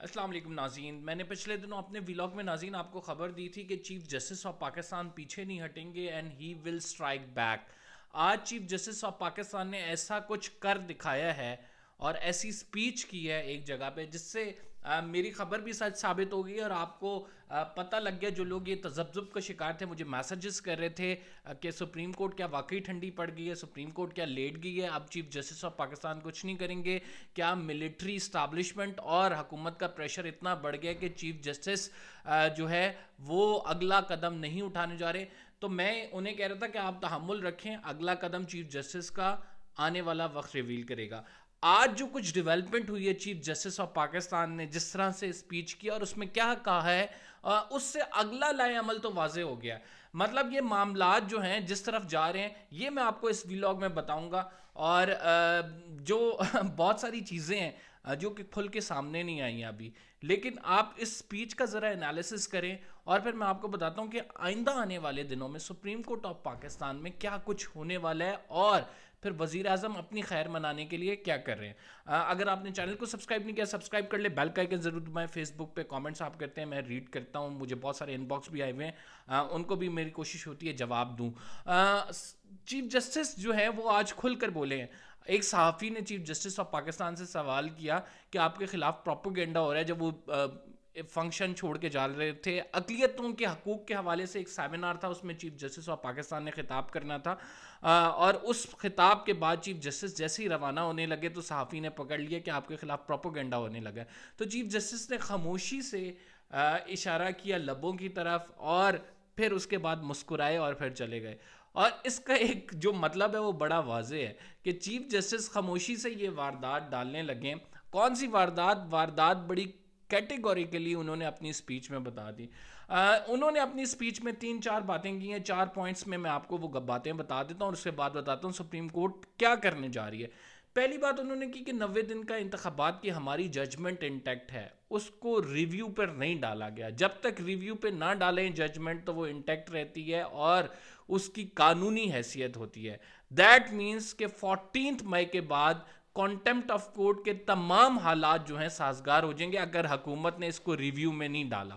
السلام علیکم ناظرین، میں نے پچھلے دنوں اپنے ویلاگ میں ناظرین آپ کو خبر دی تھی کہ چیف جسٹس آف پاکستان پیچھے نہیں ہٹیں گے and he will strike back. آج چیف جسٹس آف پاکستان نے ایسا کچھ کر دکھایا ہے اور ایسی سپیچ کی ہے ایک جگہ پہ جس سے میری خبر بھی سچ ثابت ہو گئی اور آپ کو پتہ لگ گیا. جو لوگ یہ تذبذب کا شکار تھے مجھے میسیجز کر رہے تھے کہ سپریم کورٹ کیا واقعی ٹھنڈی پڑ گئی ہے، سپریم کورٹ کیا لیٹ گئی ہے، اب چیف جسٹس آف پاکستان کچھ نہیں کریں گے، کیا ملٹری اسٹیبلشمنٹ اور حکومت کا پریشر اتنا بڑھ گیا کہ چیف جسٹس جو ہے وہ اگلا قدم نہیں اٹھانے جا رہے. تو میں انہیں کہہ رہا تھا کہ آپ تحمل رکھیں، اگلا قدم چیف جسٹس کا آنے والا وقت ریویل کرے گا. آج جو کچھ ڈیولپمنٹ ہوئی ہے چیف جسٹس آف پاکستان نے جس طرح سے اسپیچ کیا اور اس میں کیا کہا ہے، اس سے اگلا لائے عمل تو واضح ہو گیا. مطلب یہ معاملات جو ہیں جس طرف جا رہے ہیں یہ میں آپ کو اس ویلاگ میں بتاؤں گا. اور جو بہت ساری چیزیں ہیں جو کہ کھل کے سامنے نہیں آئی ہیں ابھی، لیکن آپ اس سپیچ کا ذرا انالیسس کریں اور پھر میں آپ کو بتاتا ہوں کہ آئندہ آنے والے دنوں میں سپریم کورٹ آف پاکستان میں کیا کچھ ہونے والا ہے اور پھر وزیر اعظم اپنی خیر منانے کے لیے کیا کر رہے ہیں. اگر آپ نے چینل کو سبسکرائب نہیں کیا سبسکرائب کر لے، بیل کا آئکن ضرور دبائیں. فیس بک پہ کامنٹس آپ کرتے ہیں میں ریڈ کرتا ہوں، مجھے بہت سارے ان باکس بھی آئے ہوئے ہیں، ان کو بھی میری کوشش ہوتی ہے جواب دوں. چیف جسٹس جو ہے وہ آج کھل کر بولے ہیں. ایک صحافی نے چیف جسٹس آف پاکستان سے سوال کیا کہ آپ کے خلاف پروپیگنڈا ہو رہا ہے. جب وہ فنکشن چھوڑ کے جا رہے تھے اقلیتوں کے حقوق کے حوالے سے ایک سیمینار تھا، اس میں چیف جسٹس آف پاکستان نے خطاب کرنا تھا، اور اس خطاب کے بعد چیف جسٹس جیسے ہی روانہ ہونے لگے تو صحافی نے پکڑ لیا کہ آپ کے خلاف پروپیگنڈا ہونے لگا. تو چیف جسٹس نے خاموشی سے اشارہ کیا لبوں کی طرف اور پھر اس کے بعد مسکرائے اور پھر چلے گئے. اور اس کا ایک جو مطلب ہے وہ بڑا واضح ہے کہ چیف جسٹس خاموشی سے یہ واردات ڈالنے لگے. کون سی واردات بڑی کیٹیگوریکلی انہوں نے اپنی سپیچ میں بتا دی. انہوں نے اپنی سپیچ میں 3-4 باتیں کی ہیں، 4 پوائنٹس میں آپ کو وہ باتیں بتا دیتا ہوں اور اس کے بعد بتاتا ہوں سپریم کورٹ کیا کرنے جا رہی ہے. پہلی بات انہوں نے کی کہ 90 دن کا انتخابات کی ہماری ججمنٹ انٹیکٹ ہے، اس کو ریویو پر نہیں ڈالا گیا. جب تک ریویو پہ نہ ڈالیں ججمنٹ تو وہ انٹیکٹ رہتی ہے اور اس کی قانونی حیثیت ہوتی ہے. دیٹ مینس کہ 14 مئی کے بعد کانٹمپٹ آف کورٹ کے تمام حالات جو ہیں سازگار ہو جائیں گے اگر حکومت نے اس کو ریویو میں نہیں ڈالا.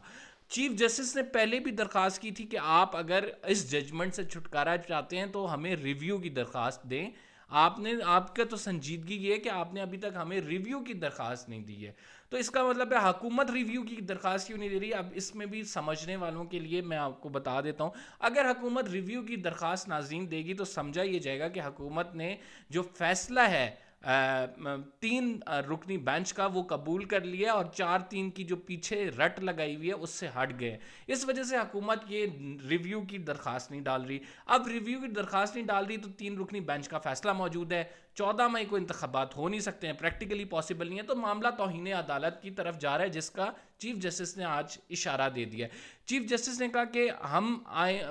چیف جسٹس نے پہلے بھی درخواست کی تھی کہ آپ اگر اس ججمنٹ سے چھٹکارا چاہتے ہیں تو ہمیں ریویو کی درخواست دیں. آپ کا تو سنجیدگی یہ ہے کہ آپ نے ابھی تک ہمیں ریویو کی درخواست نہیں دی ہے. تو اس کا مطلب ہے حکومت ریویو کی درخواست کیوں نہیں دے رہی. اب اس میں بھی سمجھنے والوں کے لیے میں آپ کو بتا دیتا ہوں، اگر حکومت ریویو کی درخواست ناظرین دے گی تو سمجھا یہ جائے گا کہ حکومت نے جو فیصلہ ہے 3 رکنی بینچ کا وہ قبول کر لیا اور 4-3 کی جو پیچھے رٹ لگائی ہوئی ہے اس سے ہٹ گئے. اس وجہ سے حکومت یہ ریویو کی درخواست نہیں ڈال رہی. اب ریویو کی درخواست نہیں ڈال رہی تو 3 رکنی بینچ کا فیصلہ موجود ہے. 14 مئی کو انتخابات ہو نہیں سکتے ہیں، پریکٹیکلی پاسبل نہیں ہے. تو معاملہ توہین عدالت کی طرف جا رہا ہے جس کا چیف جسٹس نے آج اشارہ دے دیا. چیف جسٹس نے کہا کہ ہم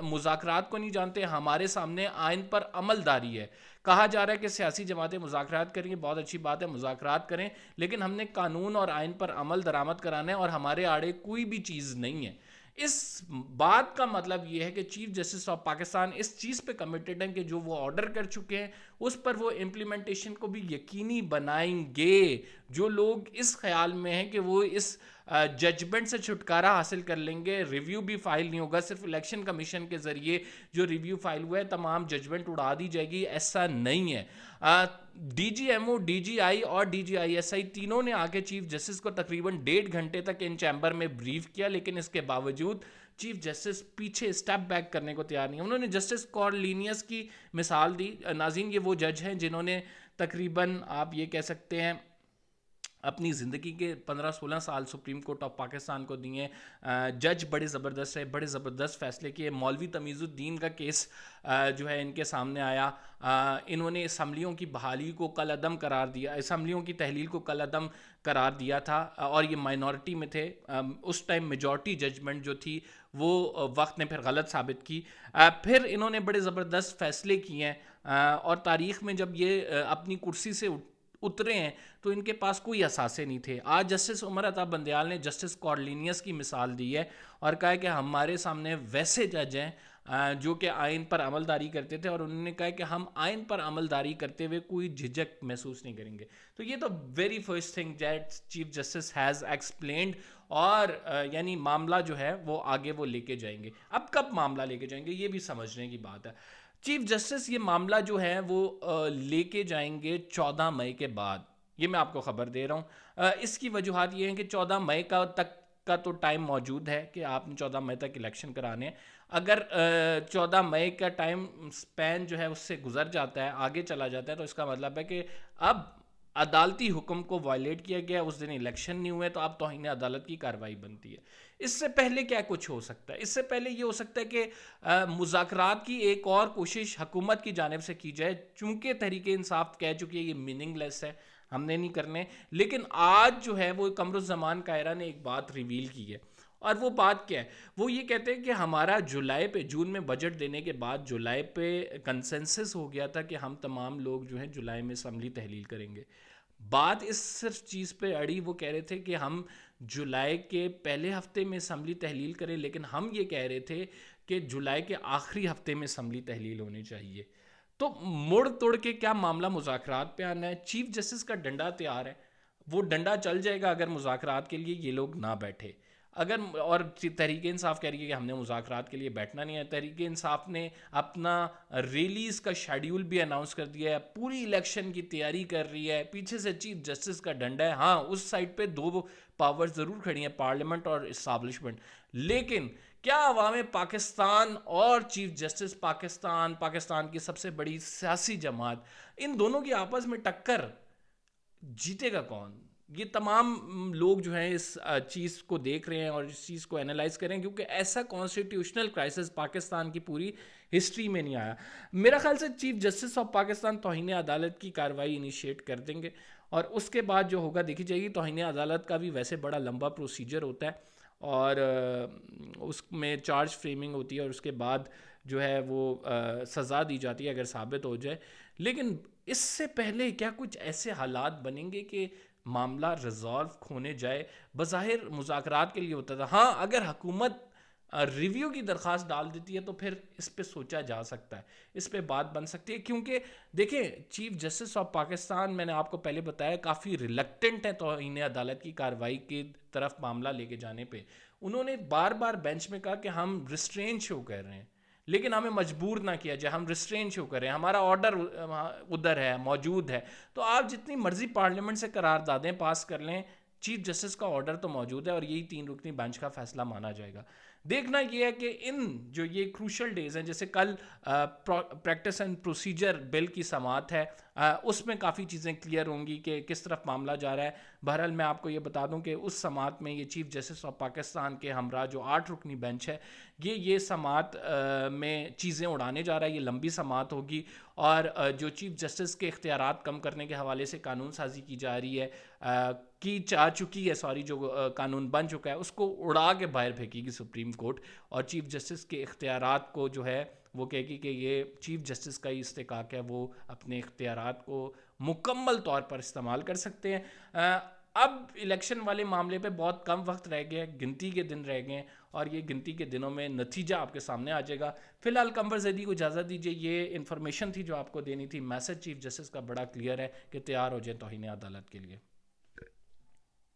مذاکرات کو نہیں جانتے، ہمارے سامنے آئین پر عمل داری ہے. کہا جا رہا ہے کہ سیاسی جماعتیں مذاکرات کریں گے، بہت اچھی بات ہے مذاکرات کریں، لیکن ہم نے قانون اور آئین پر عمل درآمد کرانا ہے اور ہمارے آڑے کوئی بھی چیز نہیں ہے. اس بات کا مطلب یہ ہے کہ چیف جسٹس آف پاکستان اس چیز پہ کمیٹڈ ہیں کہ جو وہ آرڈر کر چکے ہیں اس پر وہ امپلیمنٹیشن کو بھی یقینی بنائیں گے. جو لوگ اس خیال میں ہیں کہ وہ اس ججمنٹ سے چھٹکارا حاصل کر لیں گے، ریویو بھی فائل نہیں ہوگا، صرف الیکشن کمیشن کے ذریعے جو ریویو فائل ہوا ہے تمام ججمنٹ اڑا دی جائے گی، ایسا نہیں ہے. D G M O, D G I اور D G I S I تینوں نے آ کے چیف جسٹس کو تقریباً 1.5 گھنٹے تک ان چیمبر میں بریف کیا، لیکن اس کے باوجود چیف جسٹس پیچھے اسٹیپ بیک کرنے کو تیار نہیں. انہوں نے جسٹس کارلینیس کی مثال دی. ناظرین یہ وہ جج ہیں جنہوں نے تقریباً آپ یہ کہہ سکتے ہیں اپنی زندگی کے 15-16 سال سپریم کورٹ آف پاکستان کو دیے. جج بڑے زبردست ہے، بڑے زبردست فیصلے کیے. مولوی تمیز الدین کا کیس جو ہے ان کے سامنے آیا. انہوں نے اسمبلیوں کی بحالی کو کل عدم قرار دیا، اسمبلیوں کی تحلیل کو کل عدم قرار دیا تھا اور یہ مائنورٹی میں تھے. اس ٹائم میجورٹی ججمنٹ جو تھی وہ وقت نے پھر غلط ثابت کی. پھر انہوں نے بڑے زبردست فیصلے کیے ہیں اور تاریخ میں جب یہ اپنی کرسی سے اترے ہیں تو ان کے پاس کوئی اثاثے نہیں تھے. آج جسٹس عمر عطا بندیال نے جسٹس کارلینیس کی مثال دی ہے اور کہا ہے کہ ہمارے سامنے ویسے جج ہیں جو کہ آئین پر عمل داری کرتے تھے، اور انہوں نے کہا کہ ہم آئین پر عمل داری کرتے ہوئے کوئی جھجک محسوس نہیں کریں گے. تو یہ تو very first thing that chief justice has explained. اور یعنی معاملہ جو ہے وہ آگے وہ لے کے جائیں گے. اب کب معاملہ لے کے جائیں گے یہ بھی سمجھنے کی بات ہے. چیف جسٹس یہ معاملہ جو ہے وہ لے کے جائیں گے 14 مئی کے بعد. یہ میں آپ کو خبر دے رہا ہوں. اس کی وجوہات یہ ہیں کہ 14 مئی کا تو ٹائم موجود ہے کہ آپ نے 14 مئی تک الیکشن کرانے ہیں. اگر 14 مئی کا ٹائم سپین جو ہے اس سے گزر جاتا ہے، آگے چلا جاتا ہے، تو اس کا مطلب ہے کہ اب عدالتی حکم کو وائلیٹ کیا گیا، اس دن الیکشن نہیں ہوئے، تو اب توہین عدالت کی کارروائی بنتی ہے. اس سے پہلے کیا کچھ ہو سکتا ہے؟ اس سے پہلے یہ ہو سکتا ہے کہ مذاکرات کی ایک اور کوشش حکومت کی جانب سے کی جائے، چونکہ تحریک انصاف کہہ چکی ہے یہ میننگ لیس ہے، ہم نے نہیں کرنے. لیکن آج جو ہے وہ قمر الزمان کائرہ نے ایک بات ریویل کی ہے، اور وہ بات کیا ہے؟ وہ یہ کہتے ہیں کہ ہمارا جون میں بجٹ دینے کے بعد جولائی پہ کنسنسس ہو گیا تھا کہ ہم تمام لوگ جو ہیں جولائی میں اسمبلی تحلیل کریں گے. بات اس صرف چیز پہ اڑی، وہ کہہ رہے تھے کہ ہم جولائی کے پہلے ہفتے میں اسمبلی تحلیل کریں، لیکن ہم یہ کہہ رہے تھے کہ جولائی کے آخری ہفتے میں اسمبلی تحلیل ہونی چاہیے. تو مڑ توڑ کے کیا معاملہ مذاکرات پہ آنا ہے؟ چیف جسٹس کا ڈنڈا تیار ہے، وہ ڈنڈا چل جائے گا اگر مذاکرات کے لیے یہ لوگ نہ بیٹھے. اگر اور تحریک انصاف کہہ رہی ہے کہ ہم نے مذاکرات کے لیے بیٹھنا نہیں ہے. تحریک انصاف نے اپنا ریلیز کا شیڈیول بھی اناؤنس کر دیا ہے، پوری الیکشن کی تیاری کر رہی ہے، پیچھے سے چیف جسٹس کا ڈنڈا ہے. ہاں اس سائڈ پہ دو پاور ضرور کھڑی ہیں، پارلیمنٹ اور اسٹیبلشمنٹ، لیکن کیا عوام پاکستان اور چیف جسٹس پاکستان کی سب سے بڑی سیاسی جماعت، ان دونوں کی آپس میں ٹکر جیتے گا کون؟ یہ تمام لوگ جو ہیں اس چیز کو دیکھ رہے ہیں اور اس چیز کو اینالائز کریں، کیونکہ ایسا کانسٹیٹیوشنل کرائسس پاکستان کی پوری ہسٹری میں نہیں آیا. میرا خیال سے چیف جسٹس آف پاکستان توہین عدالت کی کارروائی انیشیٹ کر دیں گے، اور اس کے بعد جو ہوگا دیکھی جائے گی. توہین عدالت کا بھی ویسے بڑا لمبا پروسیجر ہوتا ہے، اور اس میں چارج فریمنگ ہوتی ہے، اور اس کے بعد جو ہے وہ سزا دی جاتی ہے اگر ثابت ہو جائے. لیکن اس سے پہلے کیا کچھ ایسے حالات بنیں گے کہ معاملہ ریزالو ہونے جائے؟ بظاہر مذاکرات کے لیے ہوتا تھا. ہاں اگر حکومت ریویو کی درخواست ڈال دیتی ہے تو پھر اس پہ سوچا جا سکتا ہے، اس پہ بات بن سکتی ہے. کیونکہ دیکھیں چیف جسٹس آف پاکستان، میں نے آپ کو پہلے بتایا، کافی ریلکٹنٹ ہے توہین عدالت کی کارروائی کی طرف معاملہ لے کے جانے پہ. انہوں نے بار بار بینچ میں کہا کہ ہم ریسٹرین شو کر رہے ہیں، لیکن ہمیں مجبور نہ کیا جائے، ہم ریسٹرین شو کریں، ہمارا آرڈر ادھر ہے، موجود ہے. تو آپ جتنی مرضی پارلیمنٹ سے قراردادیں پاس کر لیں، چیف جسٹس کا آرڈر تو موجود ہے، اور یہی 3 رکنی بینچ کا فیصلہ مانا جائے گا. دیکھنا یہ ہے کہ ان جو یہ کروشل ڈیز ہیں، جیسے کل پریکٹس اینڈ پروسیجر بل کی سماعت ہے، اس میں کافی چیزیں کلیئر ہوں گی کہ کس طرف معاملہ جا رہا ہے. بہرحال میں آپ کو یہ بتا دوں کہ اس سماعت میں یہ چیف جسٹس آف پاکستان کے ہمراہ جو 8 رکنی بینچ ہے، یہ سماعت میں چیزیں اڑانے جا رہا ہے. یہ لمبی سماعت ہوگی، اور جو چیف جسٹس کے اختیارات کم کرنے کے حوالے سے قانون سازی کی جا رہی ہے، جو قانون بن چکا ہے، اس کو اڑا کے باہر پھینکے گی سپریم کورٹ، اور چیف جسٹس کے اختیارات کو جو ہے وہ کہے گی کہ یہ چیف جسٹس کا ہی استحقاق ہے، وہ اپنے اختیارات کو مکمل طور پر استعمال کر سکتے ہیں. اب الیکشن والے معاملے پہ بہت کم وقت رہ گیا، گنتی کے دن رہ گئے، اور یہ گنتی کے دنوں میں نتیجہ آپ کے سامنے آ جائے گا. فی الحال قمر زیدی کو اجازت دیجیے. یہ انفارمیشن تھی جو آپ کو دینی تھی. میسج چیف جسٹس کا بڑا کلیئر ہے کہ تیار ہو جائے توہین عدالت کے لیے.